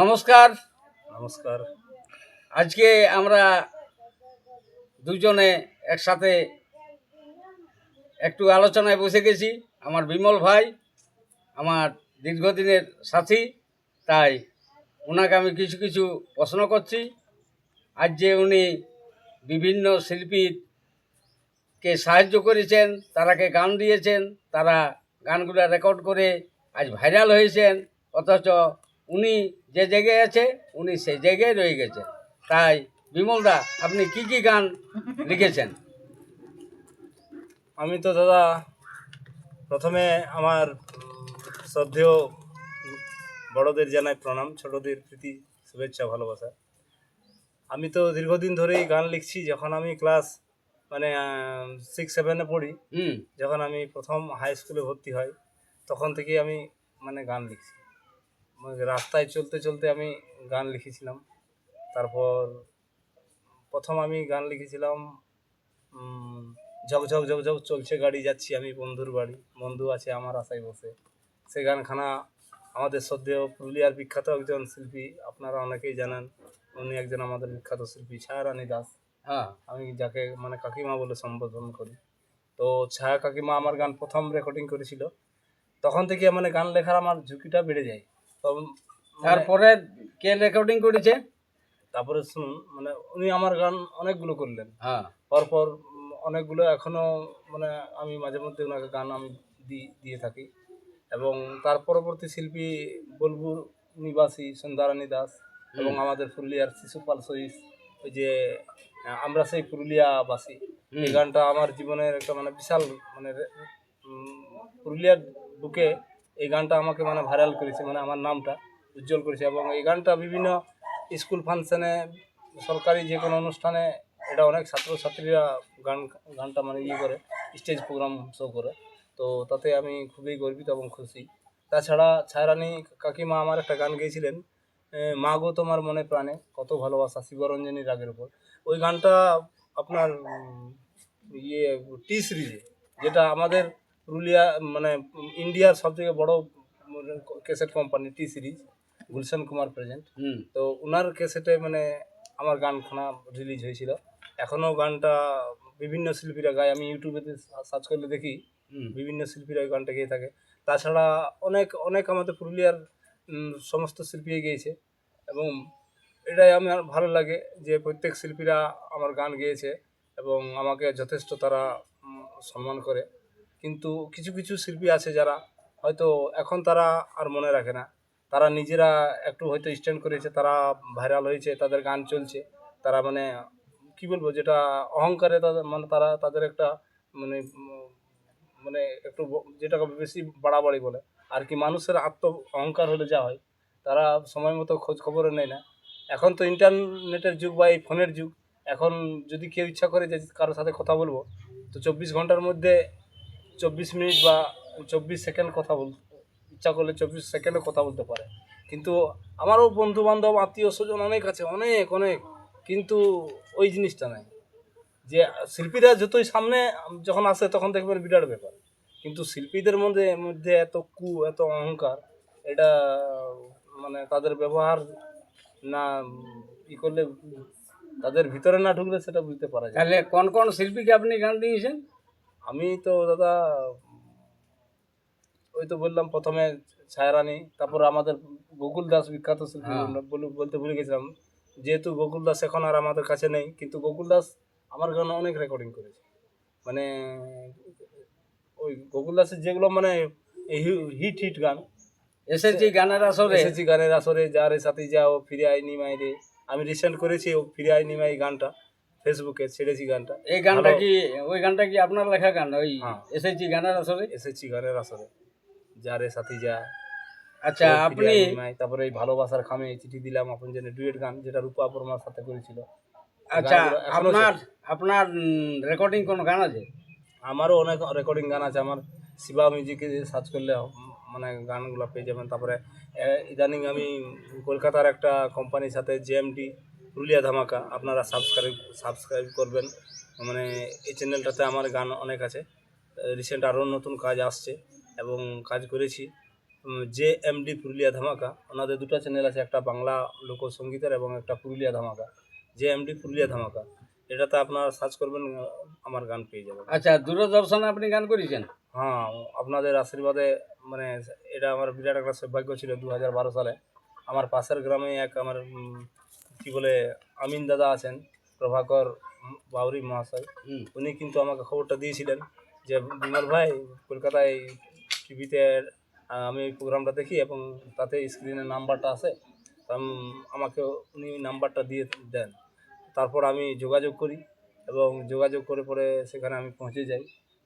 নমস্কার। নমস্কার। আজকে আমরা দুজনে একসাথে একটু আলোচনায় বসে গেছি। আমার বিমল ভাই আমার দীর্ঘদিনের সাথী, তাই ওনাকে আমি কিছু কিছু প্রশ্ন করছি। আজ যে উনি বিভিন্ন শিল্পীকে সাহায্য করেছেন, তারাকে গান দিয়েছেন, তারা গানগুলো রেকর্ড করে আজ ভাইরাল হয়েছেন, অথচ উনি যে জায়গায় আছে উনি সেই জায়গায় রয়ে গেছেন। তাই বিমলদা, আপনি কি কি গান লিখেছেন? আমি তো দাদা প্রথমে আমার শ্রদ্ধেয় বড়দের জানাই প্রণাম, ছোটদের প্রীতি শুভেচ্ছা ভালোবাসা। আমি তো দীর্ঘদিন ধরেই গান লিখছি। যখন আমি ক্লাস 6-7-এ পড়ি, যখন আমি প্রথম হাই স্কুলে ভর্তি হই, তখন থেকেই আমি গান লিখছি। রাস্তায় চলতে চলতে আমি গান লিখেছিলাম। তারপর প্রথম আমি গান লিখেছিলাম ঝক ঝক ঝক ঝক চলছে গাড়ি, যাচ্ছি আমি বন্ধুর বাড়ি, বন্ধু আছে আমার আশায় বসে। সেই গানখানা আমাদের শ্রদ্ধেয় পুরুলিয়ার বিখ্যাত একজন শিল্পী, আপনারা অনেকেই জানেন, উনি একজন আমাদের বিখ্যাত শিল্পী ছায়ারানী দাস। আমি যাকে কাকিমা বলে সম্বোধন করি। তো ছায়া কাকিমা আমার গান প্রথম রেকর্ডিং করেছিল। তখন থেকে গান লেখার আমার ঝুঁকিটা বেড়ে যায়। তারপরে কে রেকর্ডিং করেছে? তারপরে শুনুন, উনি আমার গান অনেকগুলো করলেন। পরপর অনেকগুলো এখনও আমি মাঝে মধ্যে ওনাকে গান আমি দিয়ে থাকি। এবং তার পরবর্তী শিল্পী বোলপুর নিবাসী সন্ধ্যারানী দাস এবং আমাদের পুরুলিয়ার শিশুপাল সহিস, ওই যে আমরা সেই পুরুলিয়াবাসী, এই গানটা আমার জীবনের একটা বিশাল পুরুলিয়ার বুকে এই গানটা আমাকে ভাইরাল করেছে, আমার নামটা উজ্জ্বল করেছে। এবং এই গানটা বিভিন্ন স্কুল ফাংশনে, সরকারি যে কোনো অনুষ্ঠানে এটা অনেক ছাত্রছাত্রীরা গানটা করে স্টেজ প্রোগ্রাম শো করে। তো তাতে আমি খুবই গর্বিত এবং খুশি। তাছাড়া ছায়ারানী কাকিমা আমার একটা গান গেয়েছিলেন, মা গো তোমার মনে প্রাণে কত ভালোবাসা, শিবরঞ্জনী রাগের উপর। ওই গানটা আপনার টি সিরিজে, যেটা আমাদের পুরুলিয়া ইন্ডিয়ার সবথেকে বড় ক্যাসেট কোম্পানি টি সিরিজ, গুলশান কুমার প্রেজেন্ট। তো ওনার ক্যাসেটে আমার গানখানা রিলিজ হয়েছিল। এখনও গানটা বিভিন্ন শিল্পীরা গায়, আমি ইউটিউবেতে সার্চ করলে দেখি বিভিন্ন শিল্পীরা ওই গানটা গেয়ে থাকে। তাছাড়া অনেক অনেক আমাদের পুরুলিয়ার সমস্ত শিল্পী গেয়েছে। এবং এটাই আমার ভালো লাগে যে প্রত্যেক শিল্পীরা আমার গান গেয়েছে এবং আমাকে যথেষ্ট তারা সম্মান করে। কিন্তু কিছু কিছু শিল্পী আছে যারা হয়তো এখন তারা আর মনে রাখে না, তারা নিজেরা একটু হয়তো স্ট্যান্ড করেছে, তারা ভাইরাল হয়েছে, তাদের গান চলছে, তারা কি বলবো, যেটা অহংকারে তাদের তারা তাদের একটা মানে একটু যেটাকে বেশি বাড়াবাড়ি বলে আর কি, মানুষের আত্ম অহংকার হলে যা হয়, তারা সময় মতো খোঁজ খবরে নেয় না। এখন তো ইন্টারনেটের যুগ বা এই ফোনের যুগ। এখন যদি কেউ ইচ্ছা করে যে কারোর সাথে কথা বলবো, তো 24 ঘন্টার মধ্যে 24 মিনিট বা 24 সেকেন্ড কথা ইচ্ছা করলে 24 সেকেন্ডে কথা বলতে পারে। কিন্তু আমারও বন্ধু বান্ধব আত্মীয় স্বজন অনেক আছে, অনেক অনেক, কিন্তু ওই জিনিসটা নাই। যে শিল্পীরা যতই সামনে যখন আসে তখন দেখবেন বিরাট ব্যাপার, কিন্তু শিল্পীদের মধ্যে মধ্যে এত এত অহংকার, এটা তাদের ব্যবহার না ই করলে, তাদের ভিতরে না ঢুকলে সেটা বুঝতে পারা যায়। তাহলে কোন কোন শিল্পীকে আপনি গান দিয়েছেন? আমি তো দাদা ওই তো বললাম প্রথমে ছায়ারানী, তারপর আমাদের গোকুল দাস বিখ্যাত শিল্পী, বলতে ভুলে গেছিলাম। যেহেতু গোকুল দাস এখন আর আমাদের কাছে নেই, কিন্তু গোকুল দাস আমার গান অনেক রেকর্ডিং করেছে। ওই গোকুল দাসের যেগুলো হিট হিট গান, এসেছি গানের আসরে, এসেছি গানের আসরে, যারে সাথে যাও, ফিরে আইনি মাইরে, আমি রিসেন্ট করেছি ও ফিরে আইনি মাই গানটা, ফেসবুকে ছেড়েছি গানটা। এই গানটা কি ওই গানটা কি আপনার লেখা গান? ওই এসেছি গানের আসরে, এসেছি গানের আসরে, যারে সাথী যা। আচ্ছা, আপনি তারপরে এই ভালোবাসার খামে চিঠি দিলাম আপন জেনে, ডুয়েট গান, যেটা রূপা বর্মার সাথে করেছিল। আচ্ছা, আপনার আপনার রেকর্ডিং কোন গান আছে? আমারও অনেক রেকর্ডিং গান আছে। আমার শিবা মিউজিকে সার্চ করলে গানগুলো পেয়ে যাবেন। তারপরে ইদানিং আমি কলকাতার একটা কোম্পানির সাথে জেএমডি পুরুলিয়া ধামাকা, আপনারা সাবস্ক্রাইব করবেন। এই চ্যানেলটাতে আমার গান অনেক আছে। রিসেন্ট আরও নতুন কাজ আসছে এবং কাজ করেছি। যে এমডি পুরুলিয়া ধামাকা, ওনাদের দুটো চ্যানেল আছে, একটা বাংলা লোকসঙ্গীতের এবং একটা পুরুলিয়া ধামাকা। যে এমডি পুরুলিয়া ধামাকা, এটাতে আপনারা সার্চ করবেন, আমার গান পেয়ে যাবেন। আচ্ছা, দূরদর্শনে আপনি গান করেছেন? হ্যাঁ, আপনাদের আশীর্বাদে মানে এটা আমার বিরাট একটা সৌভাগ্য ছিল 2012 সালে। আমার পাশের গ্রামে এক আমার কি বলে আমিন দাদা আছেন, প্রভাকর বাউরি মহাশয়, উনি কিন্তু আমাকে খবরটা দিয়েছিলেন যে বিমল ভাই, কলকাতায় টিভিতে আমি এই প্রোগ্রামটা দেখি এবং তাতে স্ক্রিনের নাম্বারটা আসে। আমাকে উনি নাম্বারটা দিয়ে দেন। তারপর আমি যোগাযোগ করি এবং যোগাযোগ করে পরে সেখানে আমি পৌঁছে যাই।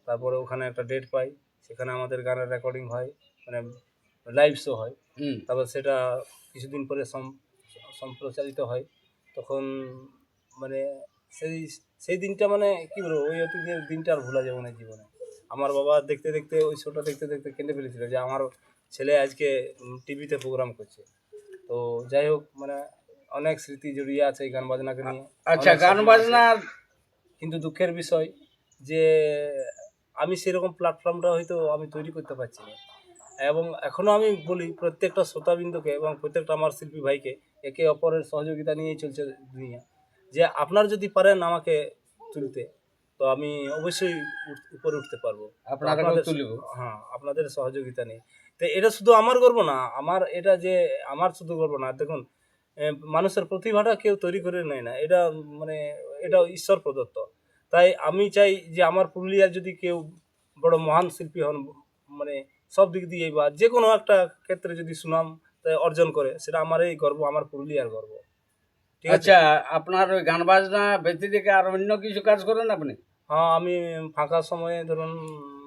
তারপরে ওখানে একটা ডেট পাই, সেখানে আমাদের গানের রেকর্ডিং হয়, মানে লাইভ শো হয়। তারপর সেটা কিছুদিন পরে সম্প্রচারিত হয়। তখন মানে সেই সেই দিনটা মানে কী বলবো, ওই অতীতের দিনটা আর ভোলা যাবে না জীবনে। আমার বাবা দেখতে দেখতে ওই শোটা দেখতে দেখতে কেঁদে ফেলেছিল যে আমার ছেলে আজকে টিভিতে প্রোগ্রাম করছে। তো যাই হোক, মানে অনেক স্মৃতি জড়িয়ে আছে এই গান বাজনাকে নিয়ে। আচ্ছা, অনেক গান স্বপ্ন আছে। বাজনার কিন্তু দুঃখের বিষয় যে আমি সেরকম প্ল্যাটফর্মটা হয়তো আমি তৈরি করতে পারছি না। এবং এখনও আমি বলি প্রত্যেকটা শ্রোতাবৃন্দকে এবং প্রত্যেকটা আমার শিল্পী ভাইকে, একে অপরের সহযোগিতা নিয়েই চলছে দুনিয়া। যে আপনার যদি পারেন আমাকে তুলতে, তো আমি অবশ্যই উপরে উঠতে পারবো। আপনাদের তুলব। হ্যাঁ, আপনাদের সহযোগিতা নেই। তো এটা শুধু আমার গর্ব না, আমার এটা যে আমার শুধু গর্ব না। দেখুন, মানুষের প্রতিভাটা কেউ তৈরি করে নেয় না, এটা মানে এটা ঈশ্বর প্রদত্ত। তাই আমি চাই যে আমার পুরুলিয়ার যদি কেউ বড় মহান শিল্পী হন, মানে সব দিক দিয়ে বা যে কোনো একটা ক্ষেত্রে যদি সুনাম অর্জন করে, সেটা আমারই গর্ব, আমার পুরুলিয়ার গর্ব। ঠিক আছে? আচ্ছা, আপনার ওই গান বাজনা ব্যতিরেকে আর অন্য কিছু কাজ করেন আপনি? হ্যাঁ, আমি ফাঁকা সময়ে ধরুন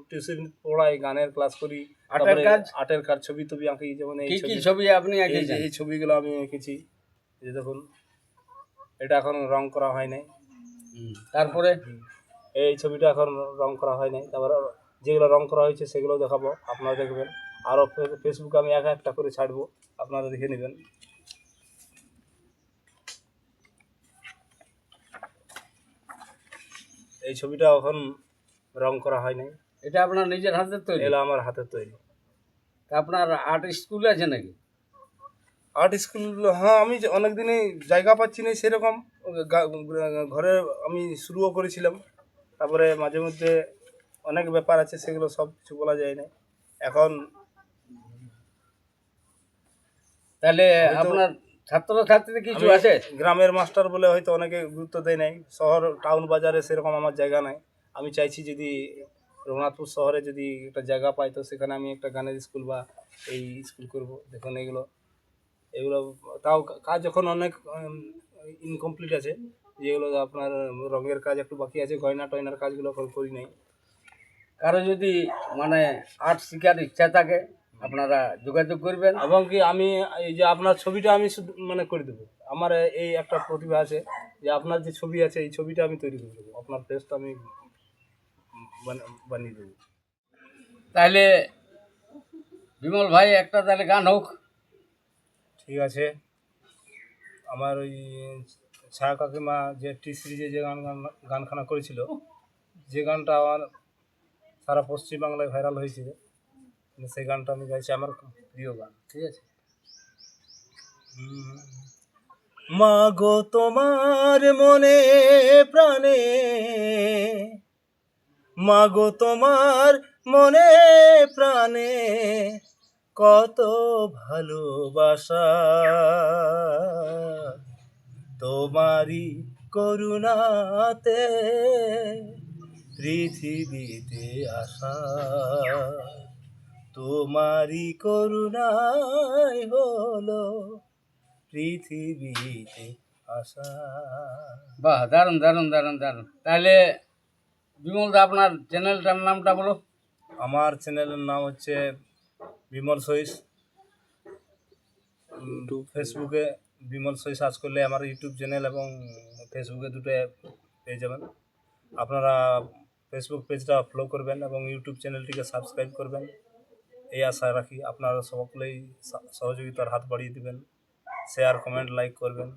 টিউশন পড়াই, গানের ক্লাস করি, আর্টের তারপরে কাজ? আর্টের কাজ, ছবি টবি আঁকি। যেমন এই কি কি ছবি, ছবি আপনি এই যে এঁকেছেন? এই ছবিগুলো আমি এঁকেছি। এই দেখুন, এটা এখন রং করা হয় নাই। তারপরে এই ছবিটা এখন রং করা হয় নাই। তারপরে যেগুলো রং করা হয়েছে সেগুলো দেখাবো, আপনারা দেখবেন। আরও ফেসবুকে আমি একটা করে ছাড়বো, আপনারা দেখে নেবেন। এই ছবিটা এখন রং করা হয় নাই, এটা আপনার নিজের হাতের তৈরি? এগুলো আমার হাতের তৈরি। তা আপনার আর্ট স্কুল আছে নাকি? আর্ট স্কুল, হ্যাঁ, আমি অনেক দিনই জায়গা পাচ্ছি না সেরকম। ঘরে আমি শুরুও করেছিলাম, তারপরে মাঝে মধ্যে অনেক ব্যাপার আছে, সেগুলো সব কিছু বলা যায় না এখন। তাহলে হয়তো আপনার ছাত্রছাত্রী কিছু আমি আছে? গ্রামের মাস্টার বলে হয়তো অনেকে গুরুত্ব দেয় নাই। শহর টাউন বাজারে সেরকম আমার জায়গা নাই। আমি চাইছি যদি রঘুনাথপুর শহরে যদি একটা জায়গা পাই, তো সেখানে আমি একটা গানের স্কুল বা এই স্কুল করব। দেখুন, এগুলো তাও কাজ এখন অনেক ইনকমপ্লিট আছে, যেগুলো আপনার রঙের কাজ একটু বাকি আছে, গয়না টয়নার কাজগুলো এখন করি নাই। কারো যদি মানে আর্ট শেখার ইচ্ছা থাকে, আপনারা যোগাযোগ করবেন। এবং কি আমি এই যে আপনার ছবিটা আমি শুধু মানে করে দেবো। আমার এই একটা প্রতিভা আছে যে আপনার যে ছবি আছে, এই ছবিটা আমি তৈরি করে দেবো, আপনার ফেসটা আমি বানিয়ে দেবো। তাহলে বিমল ভাই, একটা তাহলে গান হোক। ঠিক আছে। আমার ওই ছায়া কাকিমা যে টি সিরিজে যে গানখানা করেছিল, যে গানটা আমার সারা পশ্চিমবাংলায় ভাইরাল হয়েছিল, সেই গানটা আমি গাইছি, আমার খুব প্রিয় গান। ঠিক আছে। মাগো তোমার মনে প্রাণে, মাগো তোমার মনে প্রাণে, কত ভালোবাসা, তোমারই করুণাতে পৃথিবীতে আসা, তোমারই করুণায় হলো পৃথিবীতে আসা। বাহ, দারুণ দারুণ দারুণ দারুণ। তাহলে বিমল দা, আপনার চ্যানেলটার নামটা বলো। আমার চ্যানেলের নাম হচ্ছে বিমল সইস। ফেসবুকে বিমল সই সার্চ করলে আমার ইউটিউব চ্যানেল এবং ফেসবুকে দুটো পেয়ে যাবেন। আপনারা ফেসবুক পেজটা ফলো করবেন এবং ইউটিউব চ্যানেলটিকে সাবস্ক্রাইব করবেন, এই আশা রাখি। আপনারা সকলেই সহযোগিতার হাত বাড়িয়ে দেবেন, শেয়ার কমেন্ট লাইক করবেন,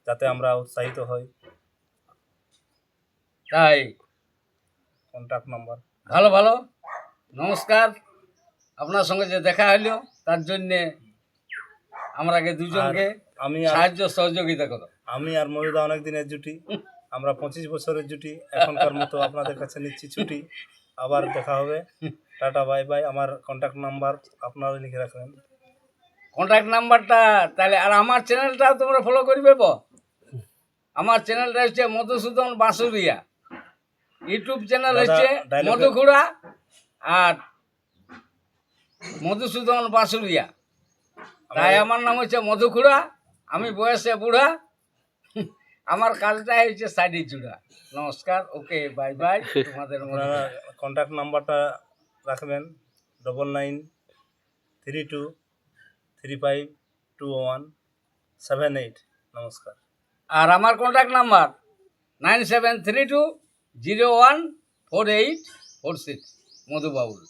যাতে আমরা উৎসাহিত হই। তাই কন্ট্যাক্ট নাম্বার। ভালো ভালো, নমস্কার। আপনার সঙ্গে যে দেখা হলো তার জন্যে আমরাকে দুজনকে আমি সাহায্য সহযোগিতা করো। আমি আর মহিদা অনেক দিনের জুটি, আমরা 25 বছরের জুটি। এখনকার মতো আপনাদের কাছে নিচ্ছি ছুটি, আবার দেখা হবে। Tata bye bye. আমার কন্ট্যাক্ট নাম্বার আপনারা লিখে রাখবেন। কন্ট্যাক্ট নাম্বারটা তাহলে, আর আমার চ্যানেলটাও তোমরা ফলো করবে। আমার চ্যানেলটা হচ্ছে মধুসূদন বাঁশুরিয়া, ইউটিউব চ্যানেল দাদা, হচ্ছে dialogue- মধুখুড়া আর মধুসূদন বাঁশুরিয়া। তাই আমার নাম হচ্ছে মধুখুড়া, আমি বয়সে বুড়া, আমার কাজটা হচ্ছে সাইডে চূড়া। নমস্কার, ওকে, বাই বাই। তোমাদের আপনারা কন্ট্যাক্ট নাম্বারটা রাখবেন 9932352178। নমস্কার। আর আমার কন্ট্যাক্ট নাম্বার 9732014846, মধুবাবুল।